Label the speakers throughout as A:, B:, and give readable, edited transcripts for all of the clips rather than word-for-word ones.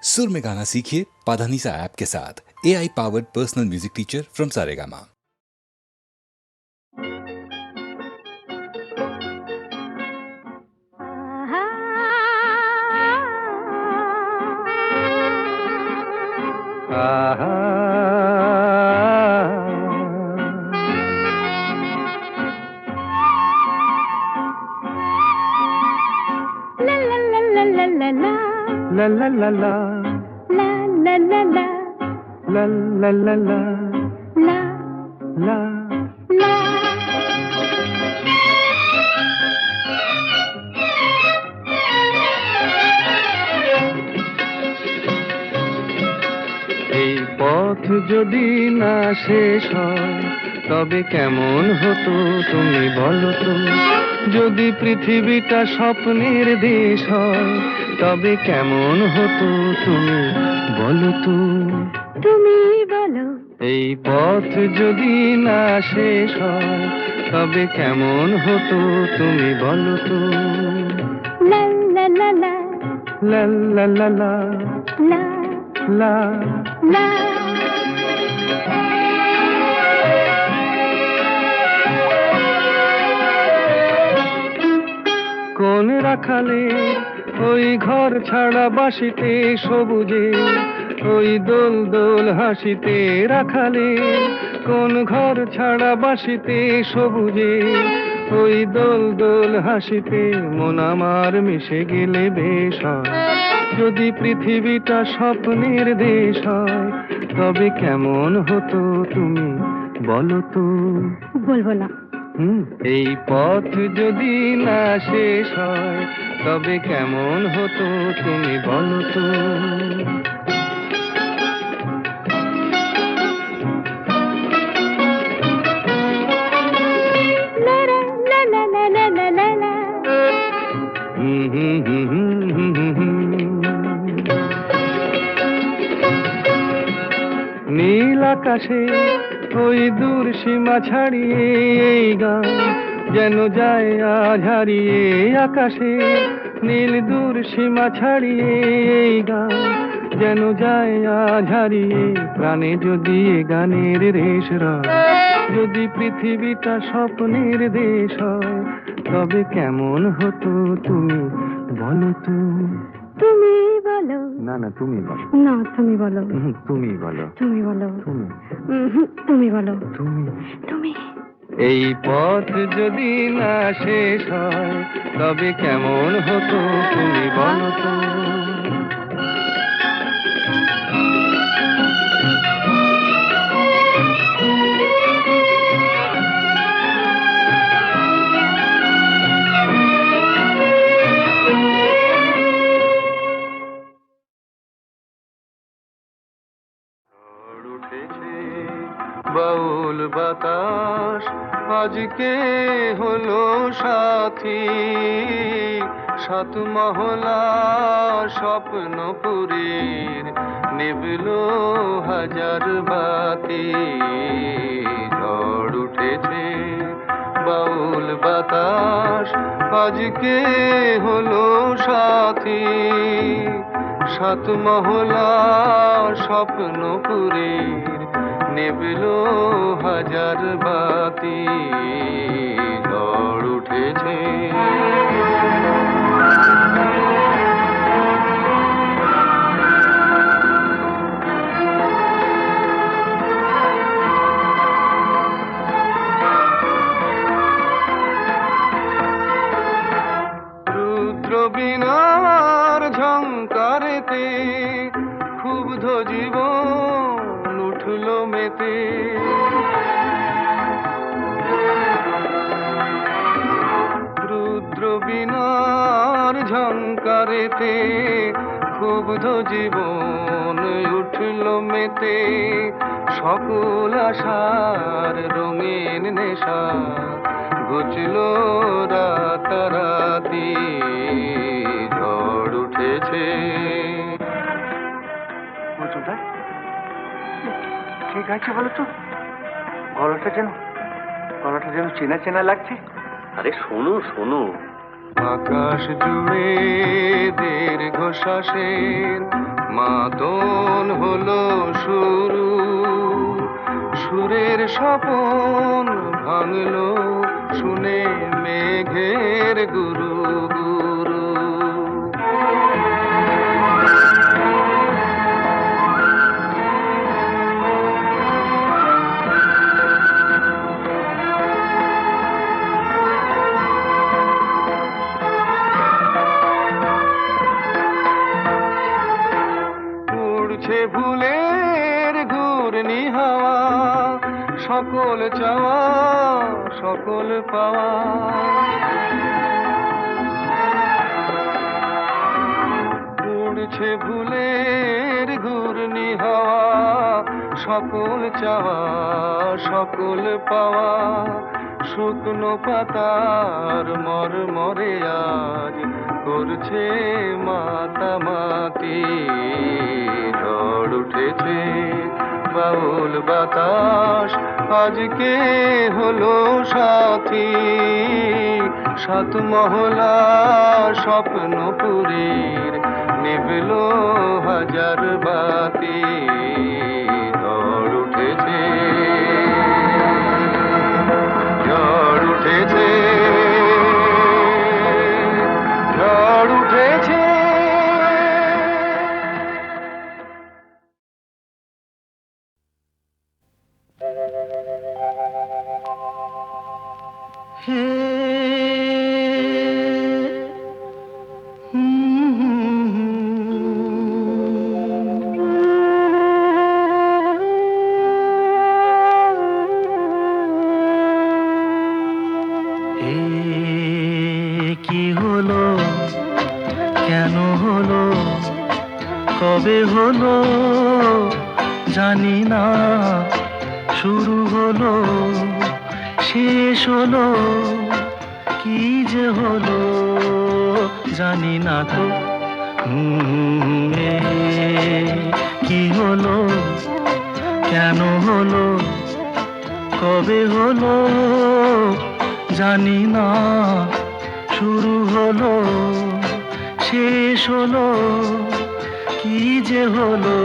A: सुर में गाना सीखिए पाधानीसा ऐप के साथ। AI powered personal music teacher from Saregama.
B: La la la la la la la la la la la la la la la এই পথ যদি না শেষ হয় তবে কেমন হতো তুমি বলো তো। যদি পৃথিবীটা স্বপ্নের দেশ হয় তবে কেমন হতো তুমি বলো তো। তুমি বলো। এই পথ যদি না শেষ হয় তবে কেমন হতো তুমি বলো তো। লা লা লা লা লা লা লা লা লা লা লা। কোন রাখালে ওই ঘর ছাড়া বাসিতে সবুজে ওই দোল দোল হাসিতে রাখালে কোন ঘর ছাড়া বাসিতে সবুজে ওই দোল দোল হাসিতে মন আমার মিশে গেলে বেশ হয়। যদি পৃথিবীটা স্বপ্নের দেশ হয় তবে কেমন হতো তুমি বলো তো। বলবো না। এই পথ যদি না শেষ হয় তবে কেমন হতো তুমি বলো তো। নীল আকাশে ওই দূর সীমা ছাড়িয়ে এই গান যেন যায় আজ হারিয়ে। আকাশে নীল দূর সীমা ছাড়িয়ে এই গান যেন যায় আজ হারিয়ে। প্রাণে যদি এ গানের রেশ রয় যদি পৃথিবীটা স্বপ্নের দেশ হয় তবে কেমন হতো তুমি বলো তো। তুমি বলো। না না তুমি বলো। না তুমি বলো। তুমি বলো। তুমি বলো। তুমি তুমি বলো। তুমি তুমি। এই পথ যদি না শেষ হয় তবে কেমন হতো তুমি বলো তো। বাউল বাতাস আজকে হলো সাথী সাত মহলা স্বপ্নপুরীর নিবলো হাজার বাতি। ঝড় উঠেছে বাউল বাতাস আজকে হলো সাথী সাত মহলা স্বপ্নপুরীর নিবলো হাজার বাতি। ঝড় উঠেছে রুদ্র বীণার ঝংকারেতে ক্ষুব্ধ জীবন উঠলো মেতে। রুদ্র বীণার ঝংকারেতে ক্ষুব্ধ জীবন উঠলো মেতে। সকল আশার রঙিন নেশা ঘুচলো রাতারাতি। ঝড় উঠেছে। ঠিক আছে বলো তো। গলাটা যেন চেনা চেনা লাগছে।
C: আরে শোনো শোনো।
B: আকাশ জুড়ে দীর্ঘশ্বাসের মা মাতন হলো শুরু, সুরের স্বপন ভাঙলো শুনে মেঘের গুরু গুরু। উড়ছে ভুলের ঘূর্ণি হাওয়া, সকল চাওয়া সকল পাওয়া। উড়ছে ভুলের ঘূর্ণি হাওয়া, সকল চাওয়া সকল পাওয়া। শুকনো পাতার মরমরে আজ করছে মাতামাতি। ঝড় উঠেছে বাউল বাতাস আজকে হলো সাথী। সাত মহলা স্বপ্নপুরীর নিভলো হাজার বাতি। ঝড় উঠেছে, ঝড় উঠেছে, ঝড় উঠেছে। হে কি হলো, কেন হলো, কবে হলো জানি না। শুরু হলো শেষ হলো কি যে হলো জানি না তো। কি হলো, কেন হলো, কবে হলো জানি না। শুরু হলো শেষ হলো কি যে হলো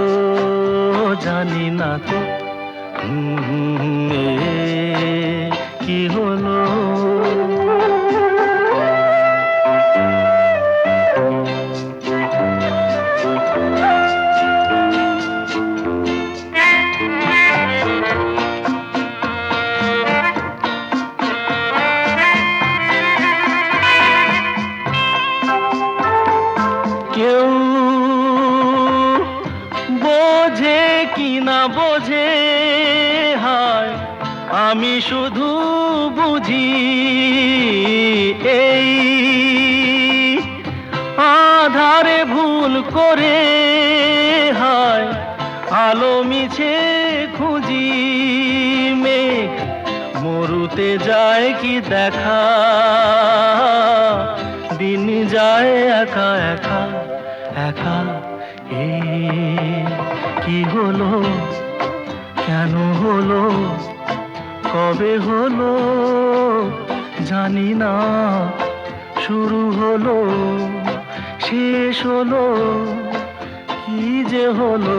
B: জানি না তো। কি হলো, কেউ বোঝে কি না বোঝে, হায় আমি শুধু বুঝি এই আধারে ভুল করে। হায় আলো মিছে খুঁজি, মেঘ মরুতে যায় কি দেখা। দিন যায় একা একা একা। কি হলো, কেন হলো, কবে হলো জানি না। শুরু হলো শেষ হলো কি যে হলো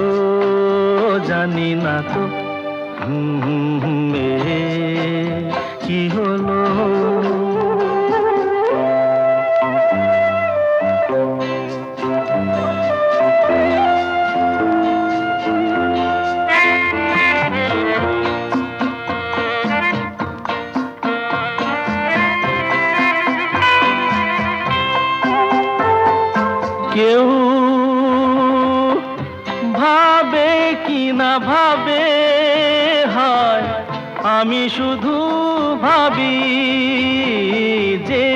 B: জানি না তো। কি হলো, কেউ ভাবে কি না ভাবে, হায় আমি শুধু ভাবি যে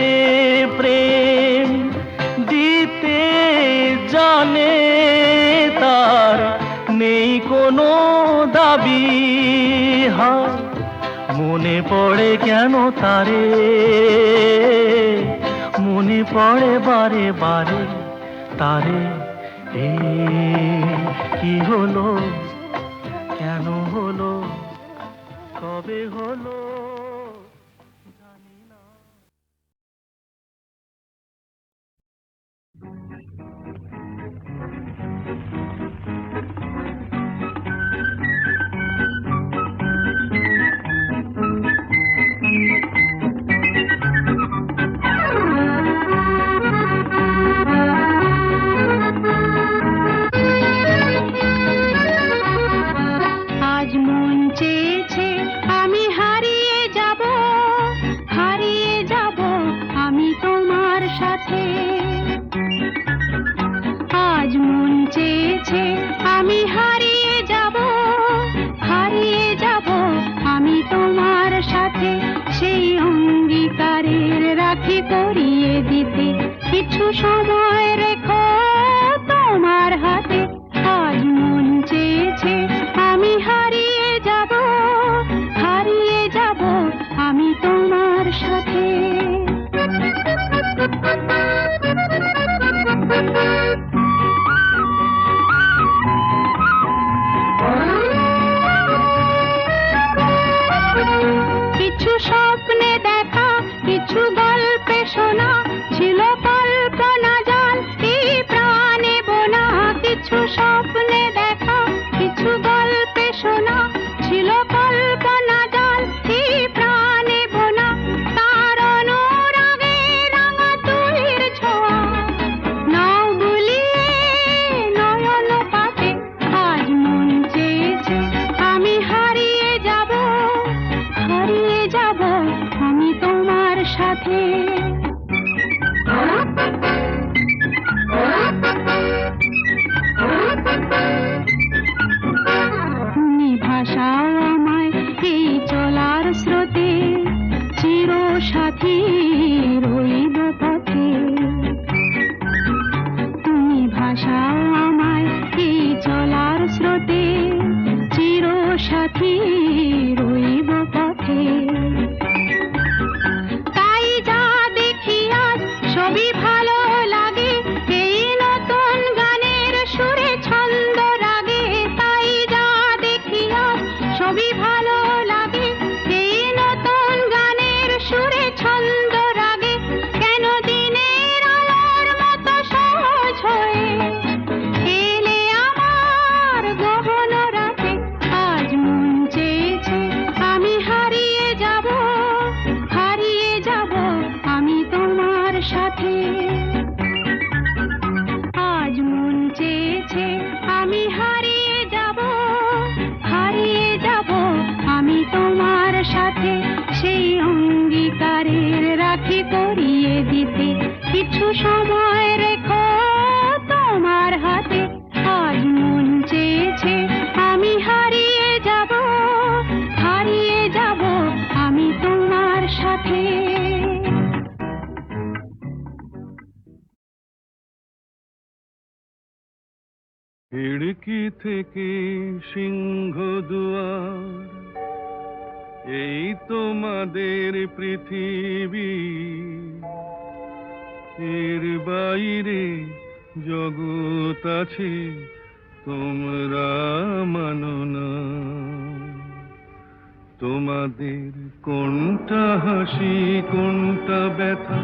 B: প্রেম দিতে জানে তার নেই কোনো দাবি। হায় মনে পড়ে কেন তারে, মনে পড়ে বারে বারে তারে। কি হলো, কেন হলো, কবে হলো জানি না।
D: কিছু সময় রেখো তোমার হাতে, আজ মন চেয়েছে আমি হারিয়ে যাব, হারিয়ে যাব আমি তোমার সাথে। কিছু স্বপ্নে দেখা, কিছু গল্পে শোনা, ছিল কল্পনা জাল এই প্রাণে বোনা। কিছু স্বপ্নে দেখা, কিছু গল্পে শোনা, ছিল কল্পনা জাল এই প্রাণে বোনা। তার অনুরাগে রাঙা তুলির ছোঁয়া নাও বুলিয়ে নয়ন পাতে, আজ মন চেয়েছে আমি হারিয়ে যাব, হারিয়ে যাব আমি তোমার সাথে। তুমি ভাষাও আমায় এই চলার স্রোতে, চির সাথী রইব পথে। তুমি ভাষাও আমায় এই চলার স্রোতে, চির সাথী রইব পথে। তাই যা দেখি আজ সবই ভালো লাগে, এই নতুন গানের সুরে ছন্দ রাগে। তাই যা দেখি আজ সবই ভালো লাগে, এই নতুন গানের সুরে ছন্দ রাগে। কেন দিনের আলোর মতো সহজ হয়ে এলে আমার গহন রাতে, আজ মন চেয়েছে আমি হারিয়ে যাব, হারিয়ে যাব আমি তোমার সাথে। আজ মন চেয়েছে আমি হারিয়ে যাব, হারিয়ে যাব আমি তোমার সাথে। সেই অঙ্গীকারের রাখি পরিয়ে দিতে কিছু সময় রেখো তোমার হাতে, আজ মন চেয়েছে আমি হারিয়ে যাব, হারিয়ে যাব আমি তোমার সাথে।
B: খিড়কি থেকে সিংহ দুয়ার, এই তোমাদের পৃথিবী, এর বাইরে জগৎ আছে তোমরা মানো না। তোমাদের কোনটা হাসি, কোনটা ব্যথা,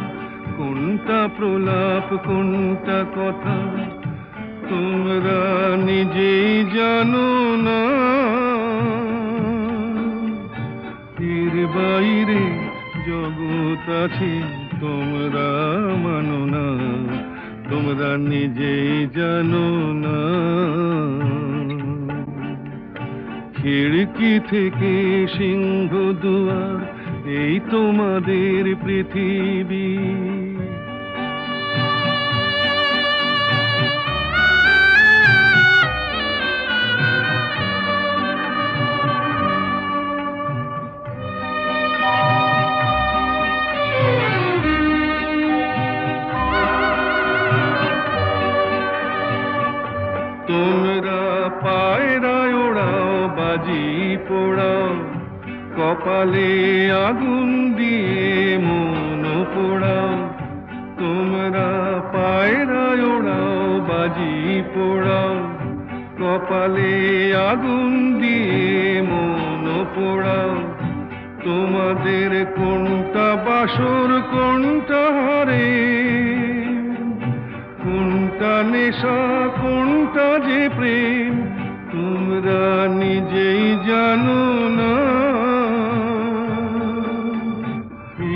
B: কোনটা প্রলাপ, কোনটা কথা, তোমরা নিজেই জানো না। এর বাইরে জগৎ আছে তোমরা মানো না, তোমরা নিজেই জানো না। খিড়কি থেকে সিংহ দুয়ার, এই তোমাদের পৃথিবী। তোমরা পায়রায় ওড়াও, বাজি পোড়াও, কপালে আগুন দিয়ে মন পোড়াও। তোমরা পায়রায় ওড়াও, বাজি পোড়াও, কপালে আগুন দিয়ে মন পোড়াও। তোমাদের কোনটা বাসর, কোনটা হারে, কোনটা নেশা, কোনটা যে প্রেম, তোমরা নিজেই জানো না।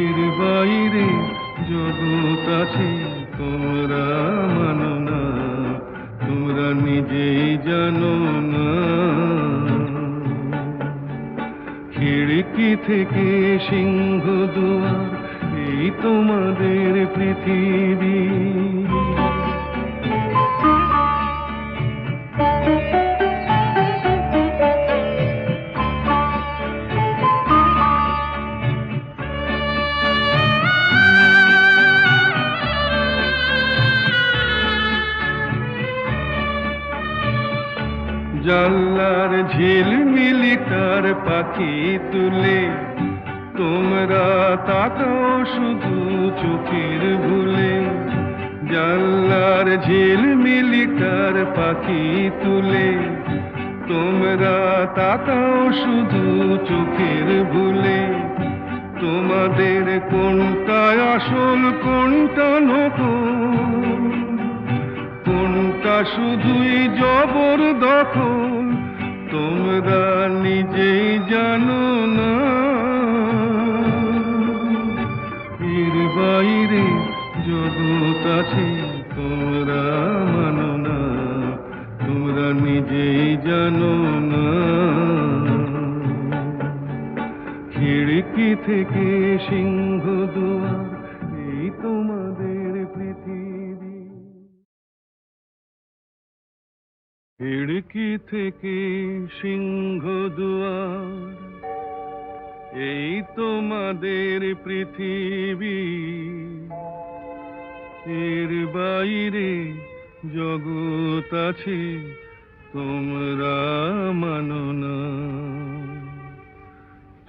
B: এর বাইরে জগৎ আছে তোমরা মানো না, তোমরা নিজেই জানো না। খিড়কি থেকে সিংহ দুয়ার, এই তোমাদের পৃথিবী। জানলার ঝিলমিলি তার পাখি তুলে তোমরা তাকাও শুধু চোখের ভুলে। জানলার ঝিলমিলি তার পাখি তুলে তোমরা তাকাও শুধু চোখের ভুলে। তোমাদের কোনটা আসল কোনটা নকল, কোনটা শুধুই জবরদখল তোমরা নিজেই জানো না। এর বাইরে জগৎ আছে তোমরা মানো না, তোমরা নিজেই জানো না। খিড়কি থেকে সিংহ দুয়ার এই তোমাদের পৃথিবী। খিড়কি থেকে সিংহ দুয়ার এই তোমাদের পৃথিবী। এর বাইরে জগৎ আছে তোমরা মানো না।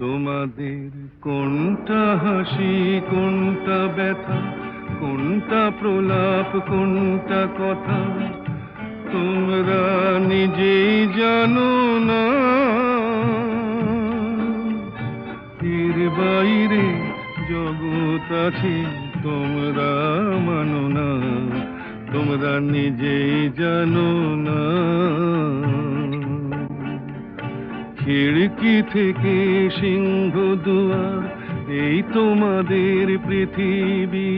B: তোমাদের কোনটা হাসি কোনটা ব্যথা, কোনটা প্রলাপ কোনটা কথা তোমরা নিজেই জানো না। এর বাইরে জগৎ আছে তোমরা মানো না, তোমরা নিজেই জানো না। খিড়কি থেকে সিংহ দুয়ার এই তোমাদের পৃথিবী।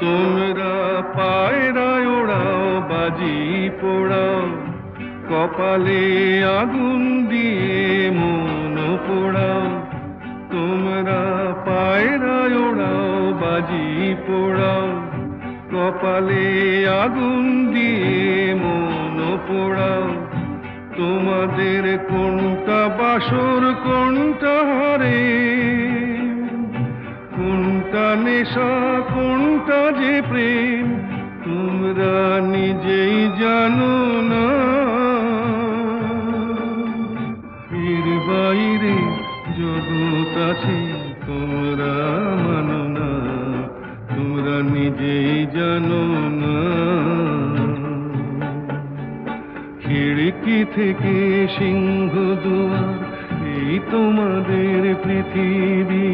B: তোমরা পায়রায় ওড়াও বাজি পোড়াও, কপালে আগুন দিয়ে মন পোড়াও। তোমরা পায়রায় ওড়াও বাজি পোড়াও, কপালে আগুন দিয়ে মন পোড়াও। তোমাদের কোনটা বাসর কোনটা হারে, কোনটা নেশা কোনটা যে প্রেম তোমরা নিজেই জানো না। এর বাইরে জগৎ আছে তোমরা মানো না, তোমরা নিজেই জানো না। খিড়কি থেকে সিংহ দুয়ার এই তোমাদের পৃথিবী।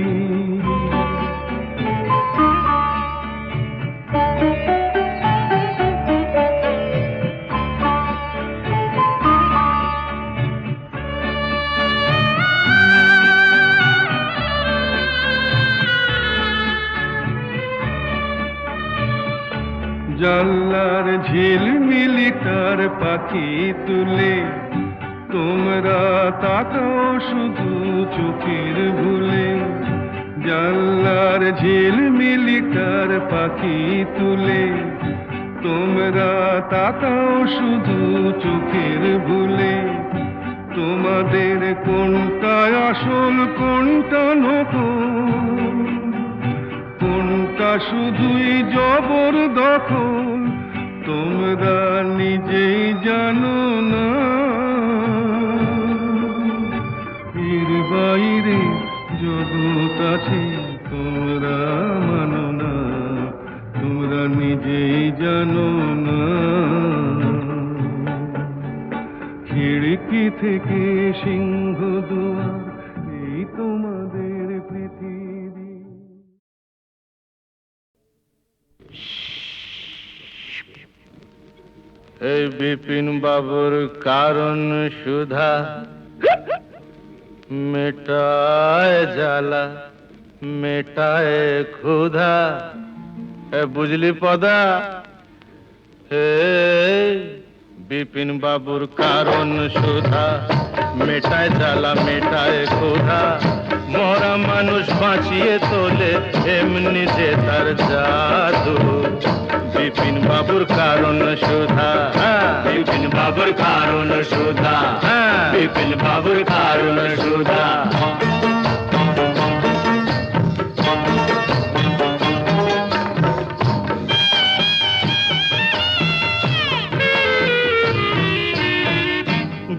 B: জানলার ঝিলমিলি তার পাখি তুলে তোমরা তাকাও শুধু চোখের ভুলে। জানলার ঝিলমিলি তার পাখি তুলে তোমরা তাকাও শুধু চোখের ভুলে। তোমাদের কোনটা আসল কোনটা নকল, কোনটা শুধুই জবরদখল তোমরা নিজেই জানো না। এর বাইরে জগৎ আছে তোমরা মানো না, তোমরা নিজেই জানো না। খিড়কি থেকে সিংহ দুয়ার এই তোমাদের পৃথিবী।
E: এই বিপিন বাবুর কারণ সুধা মেটায় জ্বালা মেটায় ক্ষুধা। বুঝলি পদা? হে বিপিন বাবুর কারণ সুধা মেটায় জ্বালা মেটায় ক্ষুধা। মরা মানুষ বাঁচিয়ে তোলে এমনি যে তার জাদু। বিপিন বাবুর কারণ সুধা,
C: বিপিন বাবুর কারণ সুধা, বিপিন বাবুর কারণ সুধা।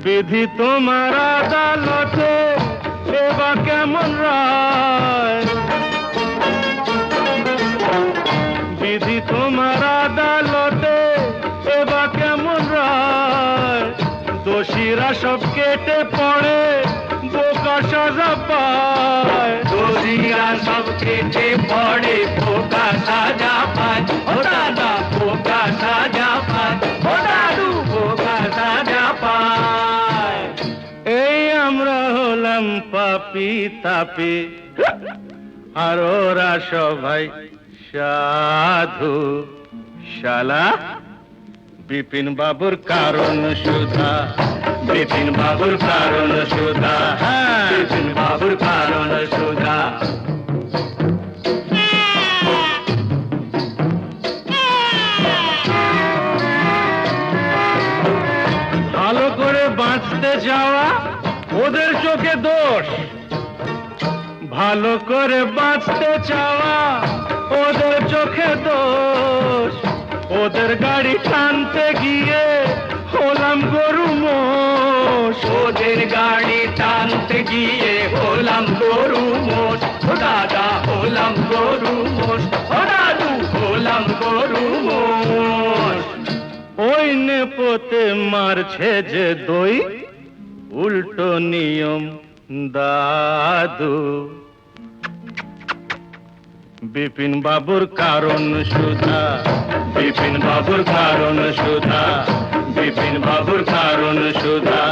E: বিধি তোমার আদালতে এবার কেমন রায়, বিধি তোমার আদালতে এবার কেমন রায়, দোষীরা সব কেটে পড়ে বোকা সাজা পায়,
C: দোষীরা সব কেটে পড়ে বোকা সাজা পায়, ও দাদা বোকা সাজা পায়, ও দাদু বোকা সাজা পায়।
E: এই আমরা হলাম পাপি তাপি, আর ওরা সবাই সাধু। শালা বিপিন বাবুর কারণ সুধা,
C: বিপিন বাবুর কারণ সুধা, বিপিন বাবুর কারণ সুধা।
E: ভালো করে বাঁচতে যাওয়া ওদের চোখে দোষ, ভালো করে বাঁচতে চাওয়া ওদের চোখে দোষ, ওদের গাড়ি টানতে গিয়ে হলাম গরু মোষ,
C: ওদের গাড়ি টানতে গিয়ে হলাম গরু মোষ, ও দাদা হলাম গরু মোষ, ও দাদু হলাম গরু মোষ।
E: ওই নেপোতে মারছে যে দই, উল্টো নিয়ম দাদু। বিপিন বাবুর কারণ সুধা,
C: বিপিন বাবুর কারণ সুধা, বিপিন বাবুর কারণ সুধা।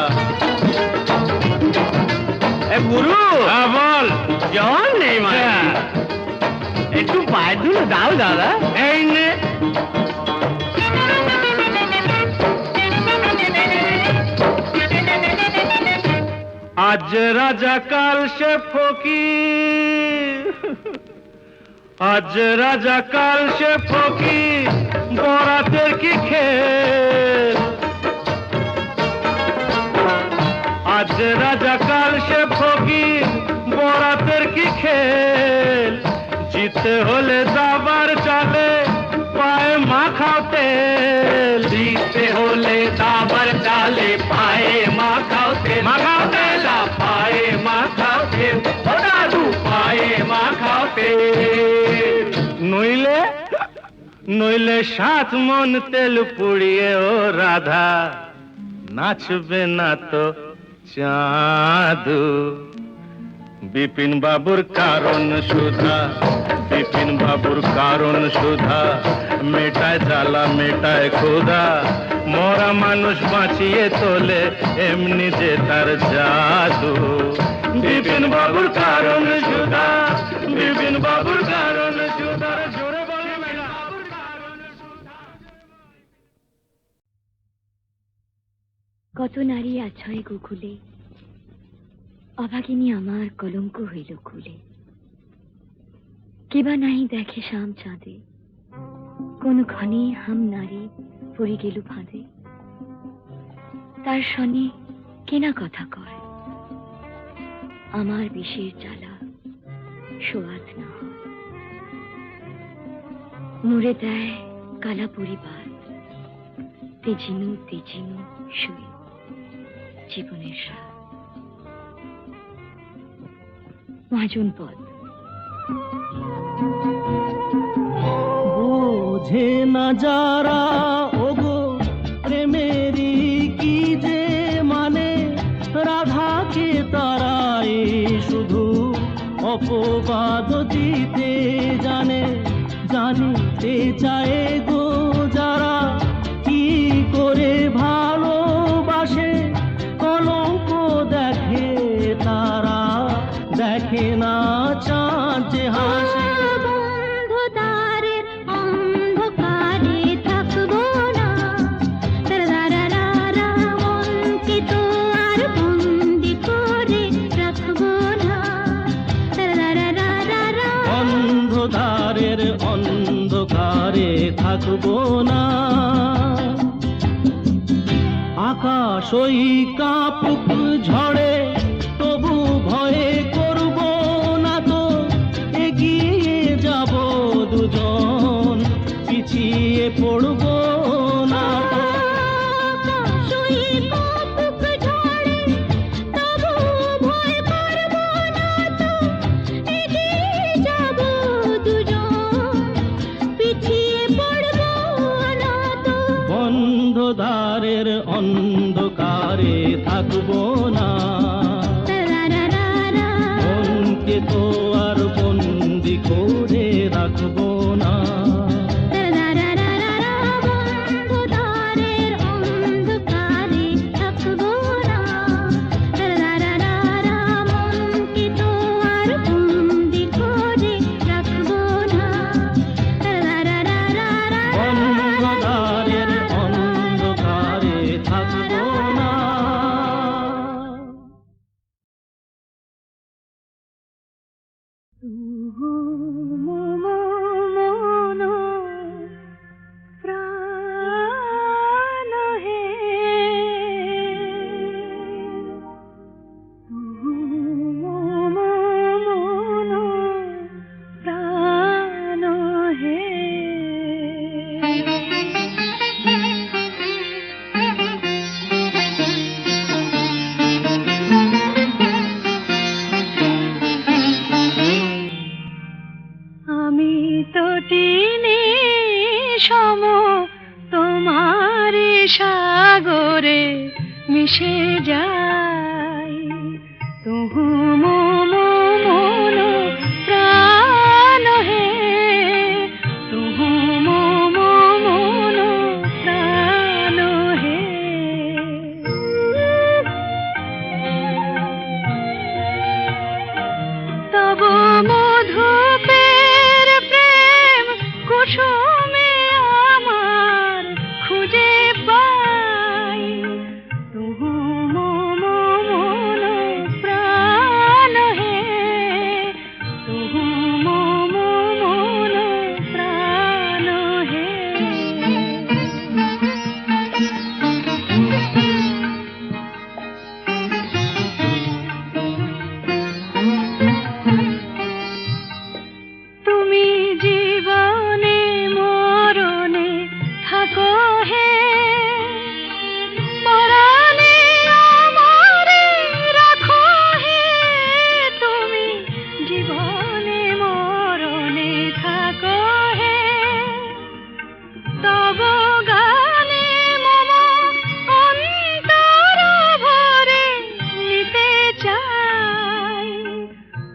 E: গুরু বল।
C: জন নেই মানে একটু পায়ে ধুলো দাও দাদা।
E: এই নে। আজ রাজা কাল সে ফকির, আজ রাজা কাল সে ফকির, বরাতের কি খেল, আজ রাজা কাল সে ফকির, বরাতের কি খেল, জিতে হলে দাবার চালে পায়ে মাখাও তেল,
C: জিতে হলে দাবার চালে পায়ে মাখাও তেল,
E: মাখাও তেল,
C: পায়ে মাখাও তেল, ও দাদু পায়ে মাখাও তেল।
E: নইলে নইলে 7 মন তেল পুড়িয়ে ও রাধা নাচবে না তো চাঁদু। বিপিন বাবুর কারণ সুধা, বিপিন বাবুর কারণ সুধা, মেটায় জ্বালা মেটায় ক্ষুধা, মরা মানুষ বাঁচিয়ে তোলে এমনি যে তার জাদু। বিপিন বাবুর কারণ সুধা, বিপিন বাবুর কারণ সুধা। জোরে বলে মেলা।
F: কত নারী আছয় গোকুলে, অভাগিনী আমার কলঙ্ক হইল খুলে, কেবা নাহি দেখে শাম চাঁদে, কোন ক্ষণে হাম নারী পড়ে গেল ফাঁদে, তার সনে কেনা কথা কয়, আমার বিষের জ্বালা সোয়াদ না হয়, মুড়ে দেয় কালা পরিবার, তেজিনু তেজিনু শুয়ে জীবনের সাথ। মহাজন পদ।
B: বোঝে না যারা ওগো প্রেমেরই কি যে মানে, রাধাকে তারাই শুধু অপবাদ দিতে জানে, জানিতে চায় গো যারা কি করে ভালোবাসে, কলঙ্ক দেখে তারা, দেখে না চাঁদ যে হাসে। অন্ধকারে থাকবো না। আকাশ ওই কাপুক ঝড়ে তবু ভয়ে করব না তো, এগিয়ে যাব দুজন, পিছিয়ে পড়ব না তো। বন্ধ দ্বারের অন্ধকারে থাকবো না, মনকে তো আর বন্দি করে রাখবো না। অন্ধকারের অন্ধকারে থাকবো না।
D: আমি তো টিনে সম তোমার সাগরে মিশে যাই, তুহু মন প্রাণ হে, তুহু মন প্রাণ হে। তব মধুপের প্রেম কুসুমে আমার খুঁজে পাই, তুহু মন প্রাণ হে, তুহু মন প্রাণ হে। তুমি জীবনে মরণে থাকো হে, পরাণে আমারে রাখো হে, তুমি জীবনে মরণে থাকো হে। তব গানে মম অন্তর ভরে নিতে চাই,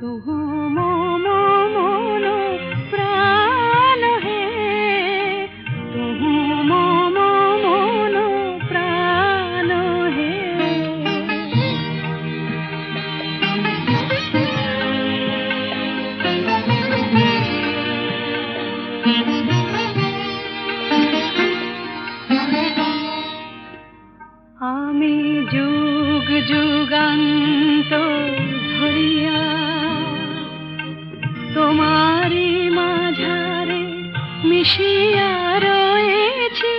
D: তুহু মম প্রাণ হে, তুহু মম প্রাণ হে। আমি যুগ যুগান্ত ধরিয়া তোমারি মাঝারে মিশিয়া রয়েছি,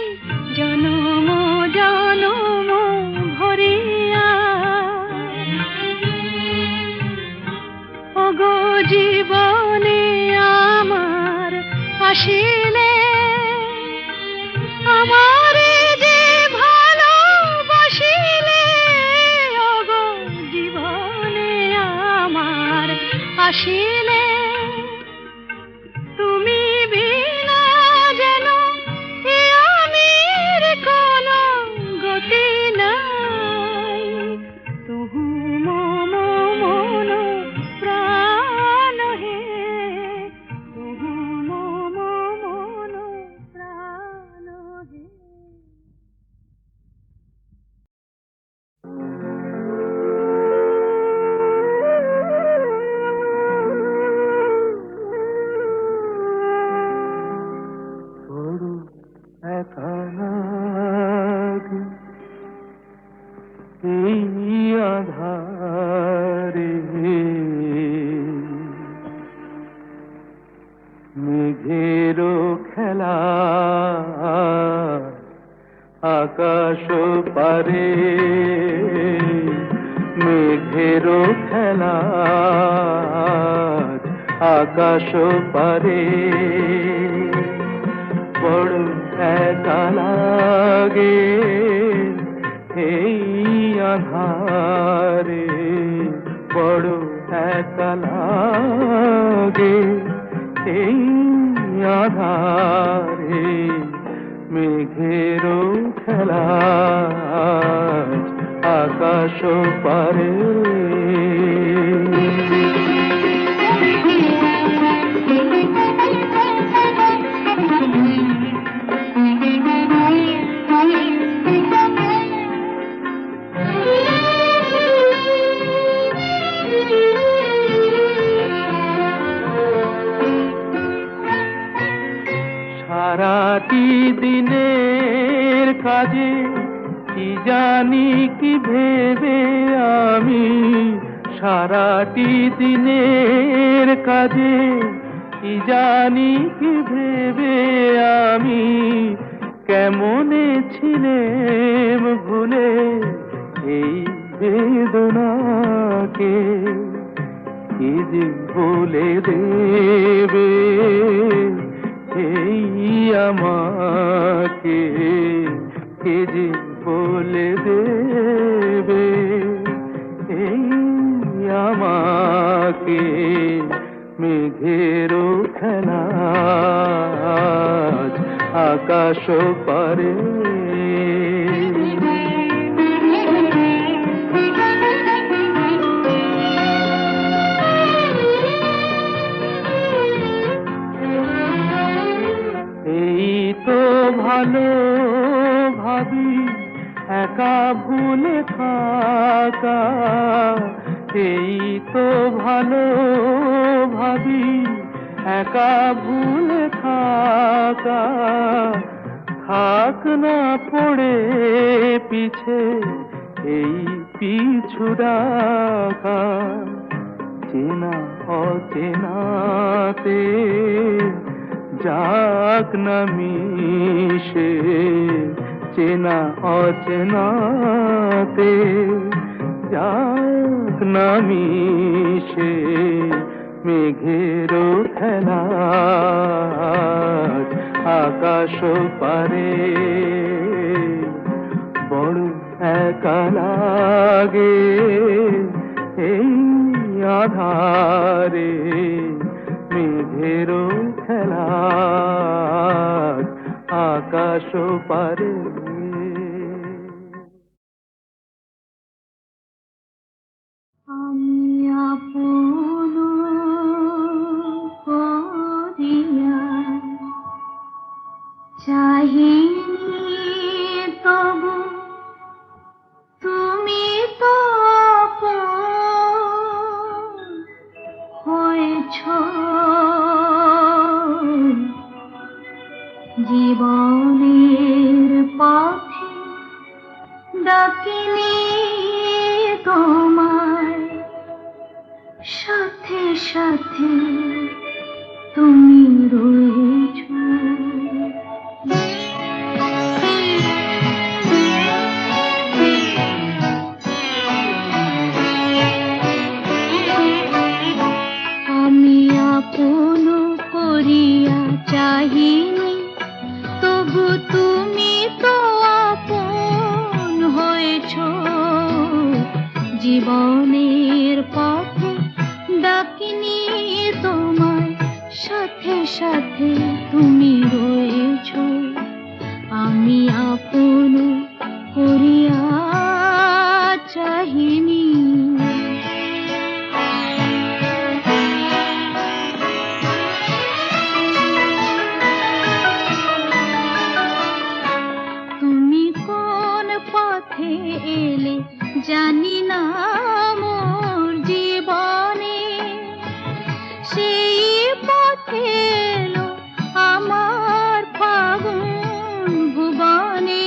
D: জনম জনম ভরিয়া। ওগো জীবনে আমার আসিলে, আমারে যে ভালোবাসিলে, ওগো জীবনে আমার আসিলে, তুমি বিনা যেন এ আমির কোনো গতি নাই, তুহু মম প্রাণ হে, তুহু মম
B: আকাশ পারে মেঘেরও খেলা, আকাশ পারে বড় একা লাগে এই আধারে, বড় একা লাগে এই আধারে, মেঘেরও খেলা আকাশ পারে। সারাটি দিনের কাজে কি জানি কি ভেবে আমি, সারাটি দিনের কাজে কি জানি কি ভেবে আমি, কেমনে ছিলেম ভুলে এই বেদনাকে, কি যে বলে দেবে এই আমাকে, কে যে বলে দেবে এই আমাকে, মেঘেরও খেলা আকাশ পারে। ভালো ভাবি একা ভুলে থাকা, এই তো ভালো ভাবি একা ভুলে থাকা, থাক না পড়ে পিছে এই পিছু ডাকা, চেনা অচেনাতে যাক না মিশে, চেনা অচেনাতে যাক না মিশে, মেঘেরও খেলা আকাশ পারে, বড় একা লাগে এই আধারে, মেঘেরও খেলা আকাশ পারে।
D: আমি আপন করিয়া চাহিনি তবু তুমি তো আপন হয়েছ, জীবনের পথে ডাকিনি তোমায়, সাথে সাথে তুমি রয়েছ। আমি আপন করিয়া চাহিনি তবু তুমি তো আপন হয়েছ, জীবনের পথে ডাকিনি তোমায়, সাথে সাথে তুমি রয়েছ। আমি আপন করিয়া চাহিনি। তুমি কোন পথে এলে জানি না মোর জীবনে, সেই পথে এলো আমার ফাগুন ভুবনে।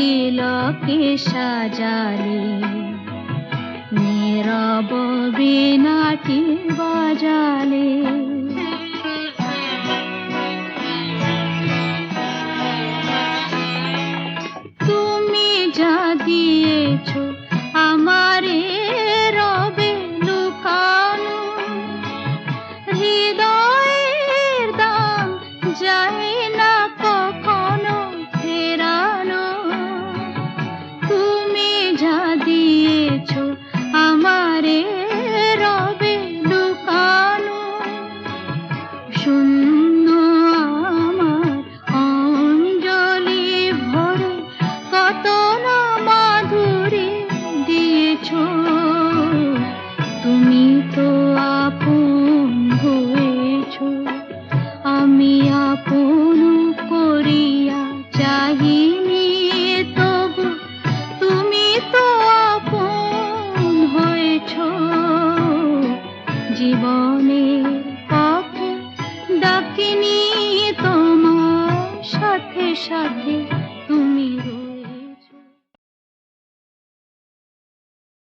D: তিলকে সাজালে নীরব বীণাটি বাজালে তুমি যা দিয়েছো আমারে রবে লুকানো হৃদয়ের দাম যায় না কখনো ফেরানো তুমি যা দিয়েছো আমারে রবে লুকানো শূন্য আমার অঞ্জলি ভরে কত না মাধুরী দিয়েছো তুমি তো আপন হয়েছো আমি আপন করিয়া চাহিনি তবু তুমি তো আপন হয়েছো জীবনের পথে ডাকিনি তোমার সাথে সাথে